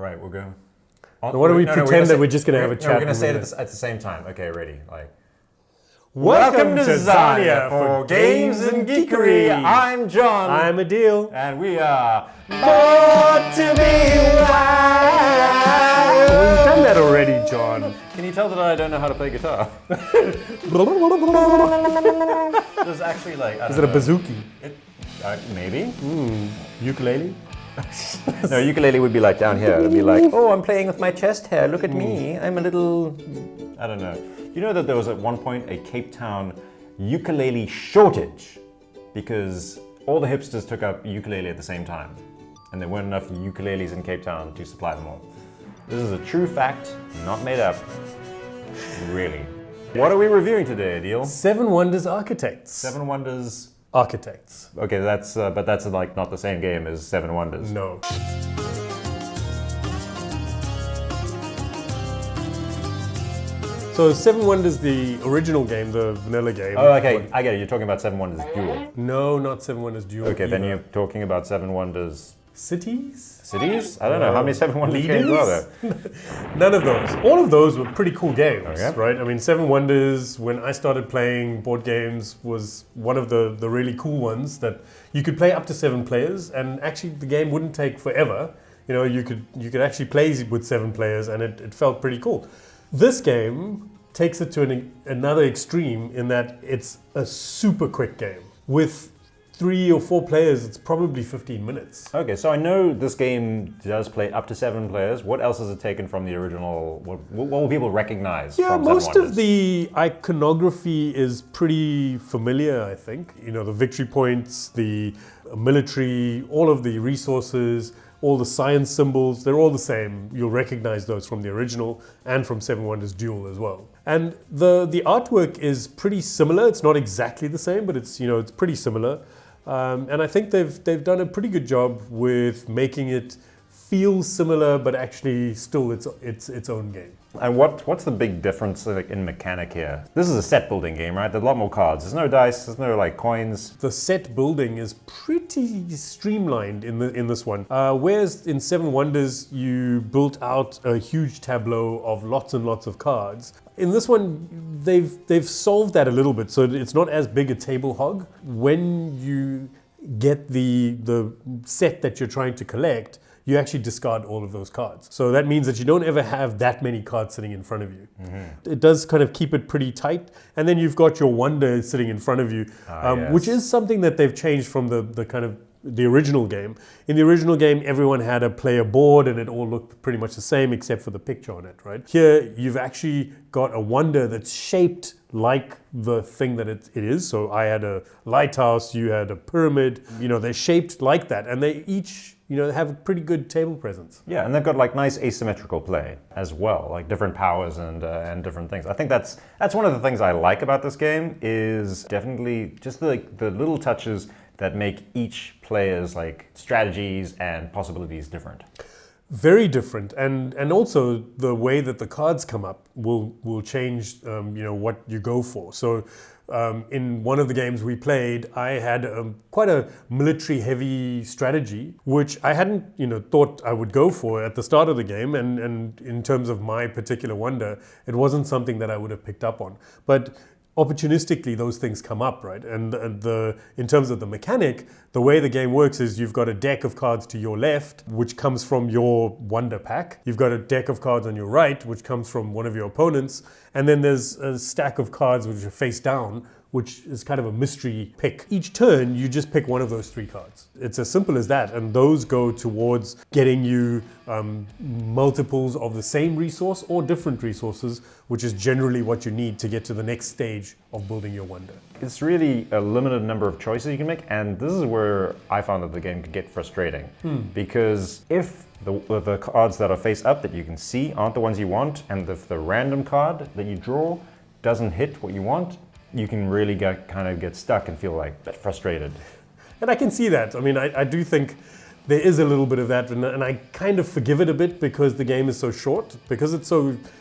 right, we'll go. Why don't we pretend that we're just going to have a chat? We're going to say it at the same time. Okay, ready? Welcome to Zarnia for Games and Geekery. I'm Jon. I'm Adhil. And we are Born to Be Wild. We've done that already, Jon. Can you tell that I don't know how to play guitar? There's actually Is it a bouzouki? Maybe. Ukulele? No, ukulele would be down here. It'd be oh, I'm playing with my chest hair. Look at me. I'm a little... I don't know. You know that there was at one point a Cape Town ukulele shortage because all the hipsters took up ukulele at the same time and there weren't enough ukuleles in Cape Town to supply them all. This is a true fact, not made up. Really. What are we reviewing today, Adhil? Seven Wonders Architects. Seven Wonders... Architects. Okay, that's but that's not the same game as Seven Wonders. No. So Seven Wonders, the original game, the vanilla game. Oh, okay, I get it. You're talking about Seven Wonders Duel. No, not Seven Wonders Duel. Okay, then you're talking about Seven Wonders... Cities? Cities? I don't know. How many Seven Wonders games are there? None of those. All of those were pretty cool games, okay. Right? I mean, Seven Wonders, when I started playing board games, was one of the really cool ones that you could play up to 7 players, and actually the game wouldn't take forever. You know, you could actually play with 7 players, and it felt pretty cool. This game takes it to another extreme in that it's a super quick game. With 3 or 4 players, it's probably 15 minutes. Okay, so I know this game does play up to 7 players. What else has it taken from the original? What will people recognize from Seven Wonders? Most of the iconography is pretty familiar, I think. You know, the victory points, the military, all of the resources, all the science symbols, they're all the same. You'll recognize those from the original and from Seven Wonders Duel as well. And the artwork is pretty similar. It's not exactly the same, but it's pretty similar. And I think they've done a pretty good job with making it feel similar, but actually still its own game. And what's the big difference in mechanic here? This is a set building game, right? There's a lot more cards. There's no dice. There's no coins. The set building is pretty streamlined in this one. Whereas in Seven Wonders you built out a huge tableau of lots and lots of cards. In this one, they've solved that a little bit, so it's not as big a table hog. When you get the set that you're trying to collect, you actually discard all of those cards. So that means that you don't ever have that many cards sitting in front of you. Mm-hmm. It does kind of keep it pretty tight. And then you've got your wonder sitting in front of you, yes. Which is something that they've changed from the kind of the original game. In the original game, everyone had a player board and it all looked pretty much the same except for the picture on it, right? Here, you've actually got a wonder that's shaped like the thing that it is. So I had a lighthouse, you had a pyramid. You know, they're shaped like that, and they each have a pretty good table presence. Yeah, and they've got nice asymmetrical play as well, different powers and different things. I think that's one of the things I like about this game is definitely just the little touches that make each player's strategies and possibilities different. Very different, and also the way that the cards come up will change what you go for. So in one of the games we played, I had quite a military-heavy strategy, which I hadn't thought I would go for at the start of the game, and in terms of my particular wonder, it wasn't something that I would have picked up on. But opportunistically, those things come up, right? And in terms of the mechanic, the way the game works is you've got a deck of cards to your left, which comes from your wonder pack. You've got a deck of cards on your right, which comes from one of your opponents. And then there's a stack of cards which are face down, which is kind of a mystery pick. Each turn, you just pick one of those 3 cards. It's as simple as that, and those go towards getting you multiples of the same resource or different resources, which is generally what you need to get to the next stage of building your wonder. It's really a limited number of choices you can make, and this is where I found that the game could get frustrating. Because if the cards that are face up that you can see aren't the ones you want, and if the random card that you draw doesn't hit what you want, you can really get stuck and feel a bit frustrated. And I can see that. I mean, I do think there is a little bit of that, and I kind of forgive it a bit because the game is so short, because it's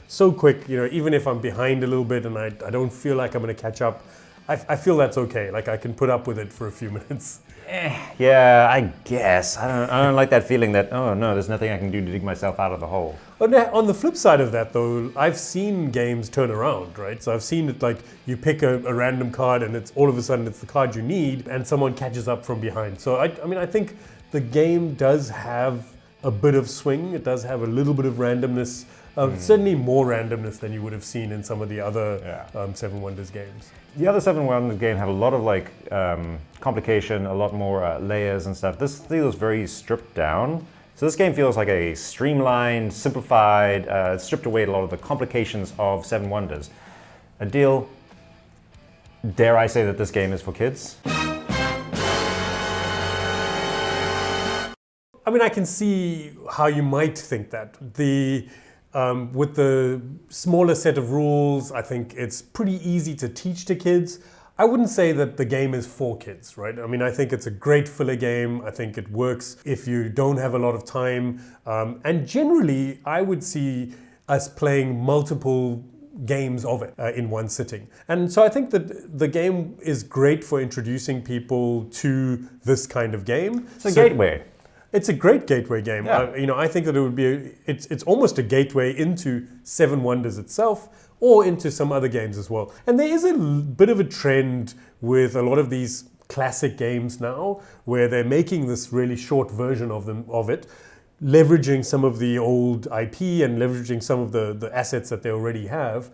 so quick. Even if I'm behind a little bit and I don't feel like I'm going to catch up, I feel that's okay. I can put up with it for a few minutes. Yeah, I guess. I don't like that feeling that, oh no, there's nothing I can do to dig myself out of the hole. On the flip side of that, though, I've seen games turn around, right? So I've seen it like you pick a random card and it's all of a sudden it's the card you need and someone catches up from behind. So I think the game does have a bit of swing. It does have a little bit of randomness. Certainly more randomness than you would have seen in some of the other Seven Wonders games. The other Seven Wonders game have a lot of like complication, a lot more layers and stuff. This feels very stripped down. So this game feels like a streamlined, simplified, stripped away a lot of the complications of Seven Wonders. Adhil, dare I say that this game is for kids? I mean, I can see how you might think that. With the smaller set of rules, I think it's pretty easy to teach to kids. I wouldn't say that the game is for kids, right? I mean, I think it's a great filler game. I think it works if you don't have a lot of time. And generally, I would see us playing multiple games of it in one sitting. And so I think that the game is great for introducing people to this kind of game. It's a gateway. It's a great gateway game. Yeah. I think that it would be, it's almost a gateway into Seven Wonders itself or into some other games as well. And there is a bit of a trend with a lot of these classic games now where they're making this really short version of it, leveraging some of the old IP and leveraging some of the assets that they already have.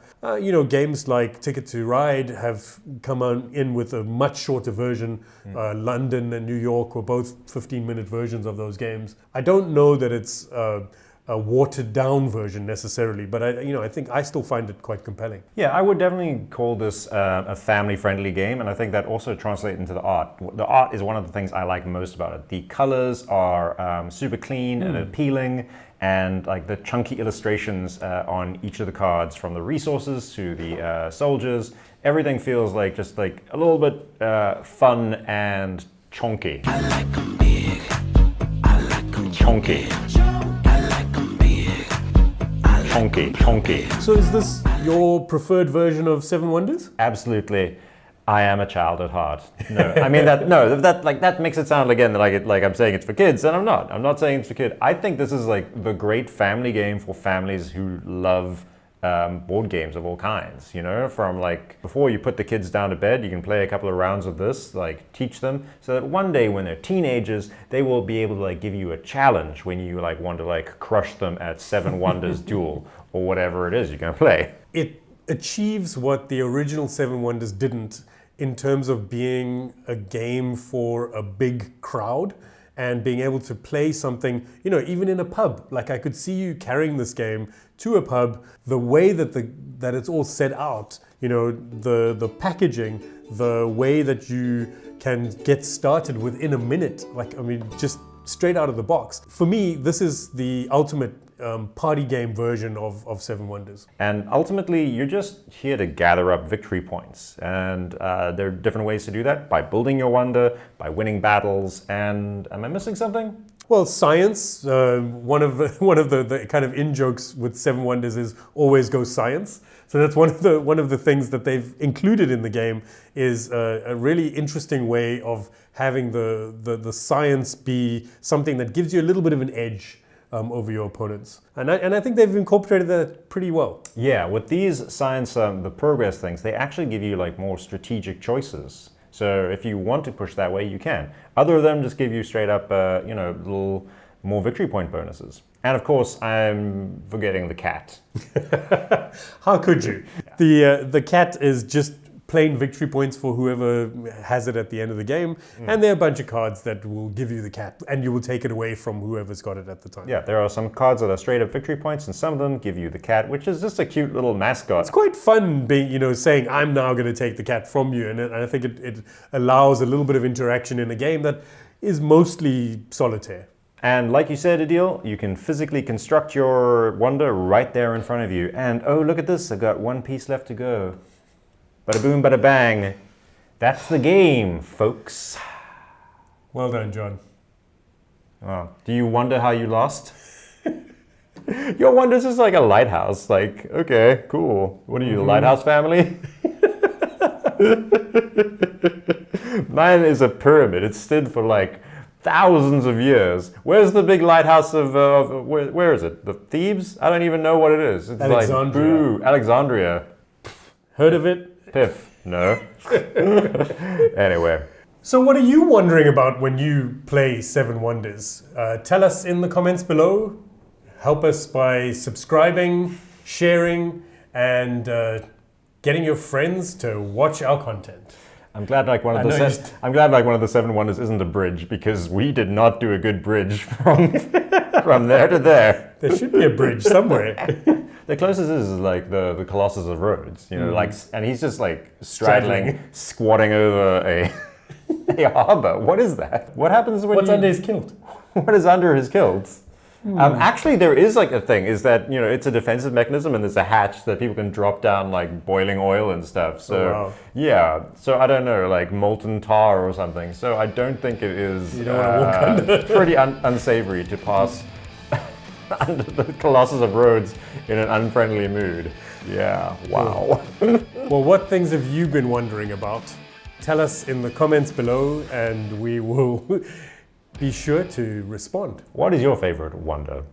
Games like Ticket to Ride have come in with a much shorter version. London and New York were both 15-minute versions of those games. I don't know that it's a watered down version necessarily, but I think I still find it quite compelling. Yeah, I would definitely call this a family-friendly game, and I think that also translates into the art. The art is one of the things I like most about it. The colors are super clean and appealing, and like the chunky illustrations on each of the cards, from the resources to the soldiers, everything feels like just like a little bit fun and chunky. I like 'em big. I like 'em chunky. Chunky. So is this your preferred version of Seven Wonders? Absolutely. I am a child at heart. No, I mean that makes it sound again like I'm saying it's for kids, and I'm not. I'm not saying it's for kids. I think this is like the great family game for families who love board games of all kinds. From like before you put the kids down to bed, you can play a couple of rounds of this, like teach them, so that one day when they're teenagers, they will be able to like give you a challenge when you like want to like crush them at Seven Wonders Duel or whatever it is you're gonna play. It achieves what the original Seven Wonders didn't in terms of being a game for a big crowd and being able to play something, even in a pub. Like I could see you carrying this game to a pub, the way that it's all set out, the packaging, the way that you can get started within a minute, just straight out of the box. For me, this is the ultimate party game version of Seven Wonders. And ultimately, you're just here to gather up victory points. And there are different ways to do that: by building your wonder, by winning battles, and am I missing something? Well, science. One of the kind of in-jokes with Seven Wonders is always go science. So that's one of the things that they've included in the game is a really interesting way of having the science be something that gives you a little bit of an edge over your opponents. And I think they've incorporated that pretty well. Yeah, with these science, the progress things, they actually give you like more strategic choices. So if you want to push that way, you can. Other of them just give you straight up, little more victory point bonuses. And of course, I'm forgetting the cat. How could you? The cat is just plain victory points for whoever has it at the end of the game. And there are a bunch of cards that will give you the cat, and you will take it away from whoever's got it at the time. Yeah, there are some cards that are straight up victory points, and some of them give you the cat, which is just a cute little mascot. It's quite fun being, saying, I'm now going to take the cat from you. And I think it allows a little bit of interaction in a game that is mostly solitaire. And like you said, Adhil, you can physically construct your wonder right there in front of you. And oh, look at this, I've got one piece left to go. Bada boom, bada bang. That's the game, folks. Well done, John. Oh, do you wonder how you lost? Your wonder's just like a lighthouse. Like, okay, cool. What are you, the lighthouse family? Mine is a pyramid. It stood for like thousands of years. Where's the big lighthouse of where is it? The Thebes? I don't even know what it is. It's Alexandria. like, boo, Alexandria. Heard of it? Piff. No. Anyway. So what are you wondering about when you play Seven Wonders? Tell us in the comments below. Help us by subscribing, sharing, and getting your friends to watch our content. I'm glad like one of the Seven Wonders isn't a bridge, because we did not do a good bridge from from there to there. There should be a bridge somewhere. The closest is like the Colossus of Rhodes, you know, like, and he's just like straddling, squatting over a harbor. What is that? What happens when What's under his kilt? What is under his kilt? Actually, there is like a thing, is that, you know, it's a defensive mechanism, and there's a hatch that people can drop down like boiling oil and stuff. So, wow. Yeah. So I don't know, like molten tar or something. So I don't think it is. You don't want to walk under. It's pretty unsavory to pass under the Colossus of Rhodes in an unfriendly mood. Yeah. Wow. Well, what things have you been wondering about? Tell us in the comments below, and we will be sure to respond. What is your favorite wonder?